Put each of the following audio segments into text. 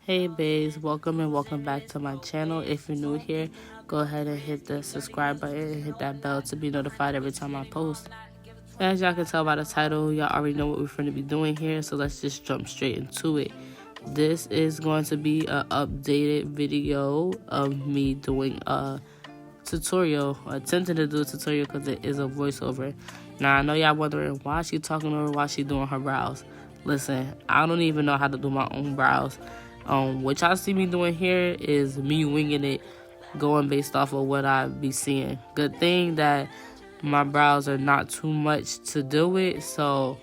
Hey babes, welcome and welcome back to my channel. If you're new here, go ahead and hit the subscribe button and hit that bell to be notified every time I post. As y'all can tell by the title, y'all already know what we're going to be doing here, so let's just jump straight into it. This is going to be an updated video of me doing a tutorial, attempting to do a tutorial because it is a voiceover. Now, I know y'all wondering why she talking over, why she doing her brows. Listen, I don't even know how to do my own brows. What y'all see me doing here is me winging it, going based off of what I be seeing. Good thing that my brows are not too much to deal with, so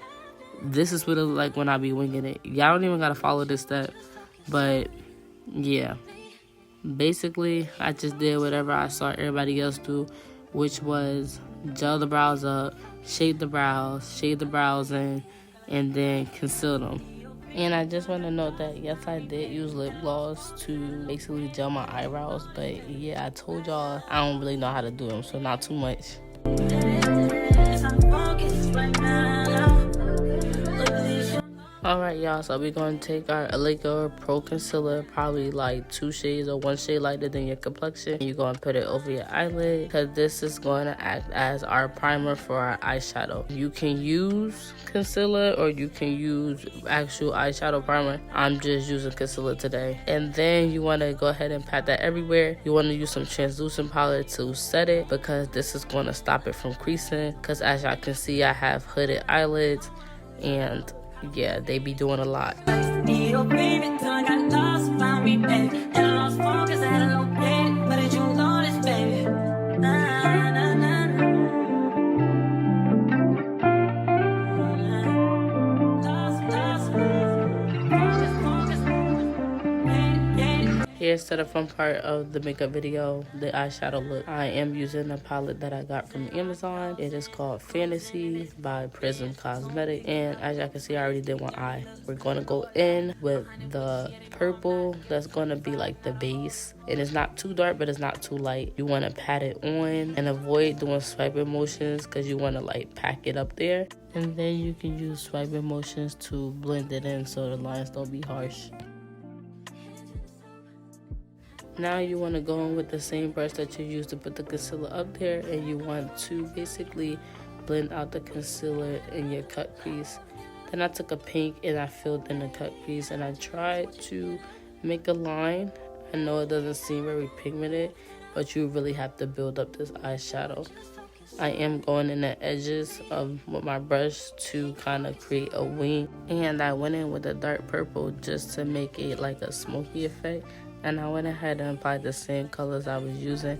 this is what it look like when I be winging it. Y'all don't even gotta follow this step, but yeah. Basically, I just did whatever I saw everybody else do, which was gel the brows up, shade the brows in, and then conceal them. And I just want to note that, yes, I did use lip gloss to basically gel my eyebrows. But, yeah, I told y'all I don't really know how to do them, so not too much. Alright, y'all, so we're going to take our Eligo Pro Concealer, probably like 2 shades or 1 shade lighter than your complexion. You're going to put it over your eyelid because this is going to act as our primer for our eyeshadow. You can use concealer or you can use actual eyeshadow primer. I'm just using concealer today. And then you want to go ahead and pat that everywhere. You want to use some translucent powder to set it because this is going to stop it from creasing, because as y'all can see, I have hooded eyelids and yeah, they be doing a lot. Here's to the fun part of the makeup video, the eyeshadow look. I am using a palette that I got from Amazon. It is called Fantasy by Prism Cosmetic. And as y'all can see, I already did one eye. We're going to go in with the purple. That's going to be like the base. It is not too dark, but it's not too light. You want to pat it on and avoid doing swiping motions because you want to like pack it up there. And then you can use swiping motions to blend it in so the lines don't be harsh. Now you want to go in with the same brush that you used to put the concealer up there, and you want to basically blend out the concealer in your cut crease. Then I took a pink and I filled in the cut crease and I tried to make a line. I know it doesn't seem very pigmented, but you really have to build up this eyeshadow. I am going in the edges with my brush to kind of create a wing, and I went in with a dark purple just to make it like a smoky effect. And I went ahead and applied the same colors I was using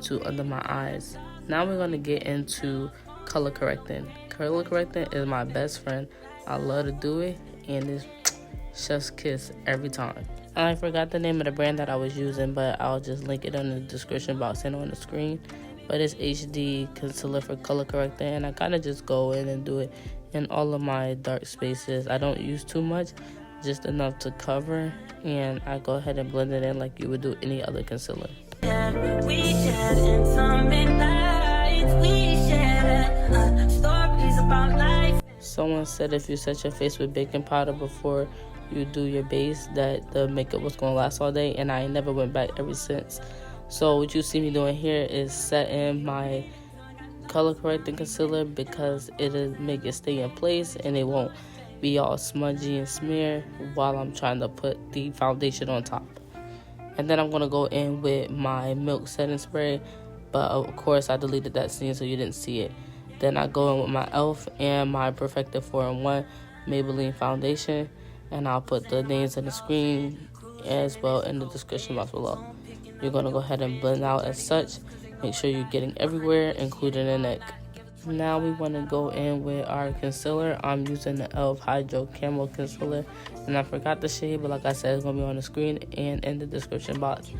to under my eyes. Now we're going to get into color correcting. Color correcting is my best friend. I love to do it, and it's chef's kiss every time. I forgot the name of the brand that I was using, but I'll just link it in the description box and on the screen. But it's HD concealer for color correcting, and I kind of just go in and do it in all of my dark spaces. I don't use too much, just enough to cover, and I go ahead and blend it in like you would do any other concealer. Someone said if you set your face with baking powder before you do your base, that the makeup was going to last all day, and I never went back ever since. So what you see me doing here is setting my color correcting concealer because it'll make it stay in place and it won't be all smudgy and smear while I'm trying to put the foundation on top. And then I'm going to go in with my milk setting spray, but of course I deleted that scene so you didn't see it. Then I go in with my e.l.f. and my Perfected 4-in-1 Maybelline foundation, and I'll put the names on the screen as well in the description box below. You're going to go ahead and blend out as such. Make sure you're getting everywhere, including the neck. Now we want to go in with our concealer. I'm using the e.l.f. Hydro Camo Concealer, and I forgot the shade, but like I said, it's going to be on the screen and in the description box.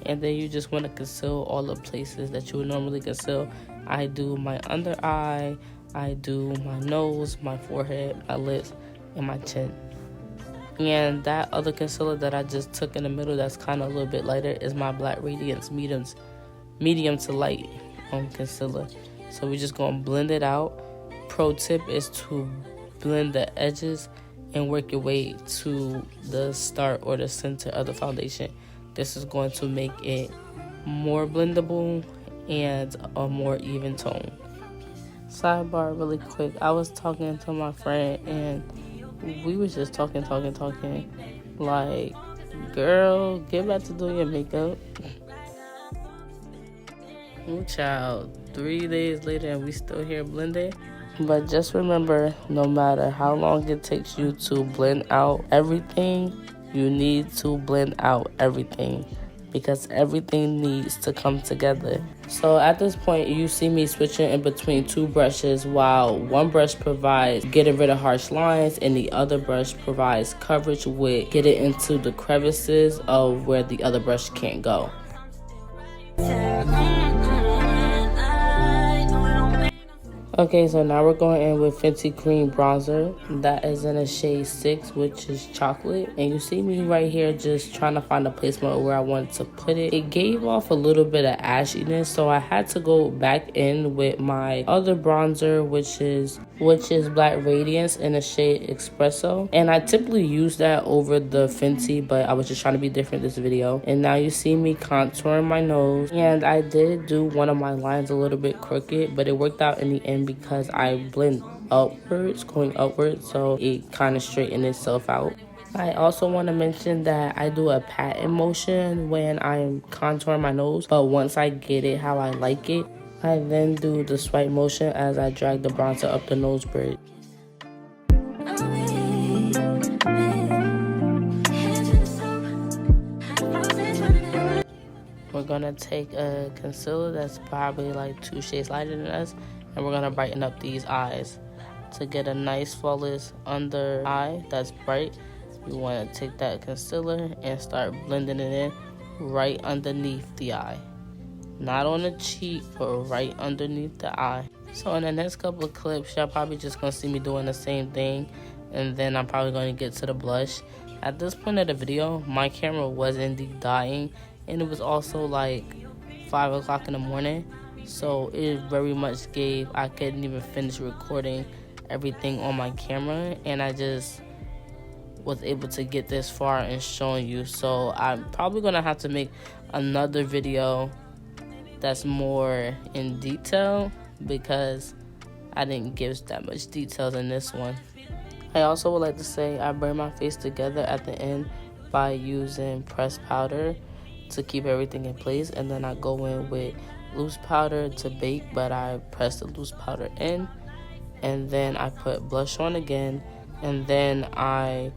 And then you just want to conceal all the places that you would normally conceal. I do my under eye, I do my nose, my forehead, my lips, and my chin. And that other concealer that I just took in the middle that's kind of a little bit lighter is my Black Radiance medium to light concealer. So we're just going to blend it out. Pro tip is to blend the edges and work your way to the start or the center of the foundation. This is going to make it more blendable and a more even tone. Sidebar really quick, I was talking to my friend and we was just talking like, girl, get back to doing your makeup. Child, 3 days later and we still here blending. But just remember, no matter how long it takes you to blend out everything, you need to blend out everything, because everything needs to come together. So at this point, you see me switching in between 2 brushes, while one brush provides getting rid of harsh lines and the other brush provides coverage with getting into the crevices of where the other brush can't go. Okay, so now we're going in with Fenty Cream Bronzer. That is in a shade 6, which is chocolate. And you see me right here just trying to find a placement where I wanted to put it. It gave off a little bit of ashiness, so I had to go back in with my other bronzer, which is Black Radiance in a shade Espresso. And I typically use that over the Fenty, but I was just trying to be different this video. And now you see me contouring my nose. And I did do one of my lines a little bit crooked, but it worked out in the end because I blend upwards, going upwards, so it kind of straightened itself out. I also want to mention that I do a patting motion when I'm contouring my nose, but once I get it how I like it, I then do the swipe motion as I drag the bronzer up the nose bridge. We're gonna take a concealer that's probably like 2 shades lighter than us, and we're gonna brighten up these eyes. To get a nice flawless under eye that's bright, you want to take that concealer and start blending it in right underneath the eye. Not on the cheek, but right underneath the eye. So in the next couple of clips, y'all probably just gonna see me doing the same thing, and then I'm probably gonna get to the blush. At this point of the video, my camera was indeed dying, and it was also like 5 o'clock in the morning. So it very much gave, I couldn't even finish recording everything on my camera, and I just was able to get this far and showing you. So I'm probably gonna have to make another video that's more in detail, because I didn't give that much details in this one. I also would like to say I bring my face together at the end by using pressed powder to keep everything in place, and then I go in with loose powder to bake, but I press the loose powder in, and then I put blush on again, and then I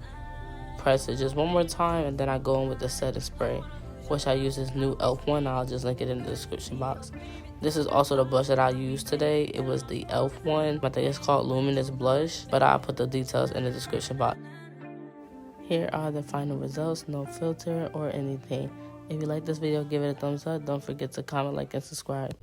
press it just one more time, and then I go in with the setting spray, which I use this new e.l.f. one. I'll just link it in the description box. This is also the blush that I used today. It was the e.l.f. one. I think it's called Luminous Blush, but I'll put the details in the description box. Here are the final results, no filter or anything. If you like this video, give it a thumbs up. Don't forget to comment, like, and subscribe.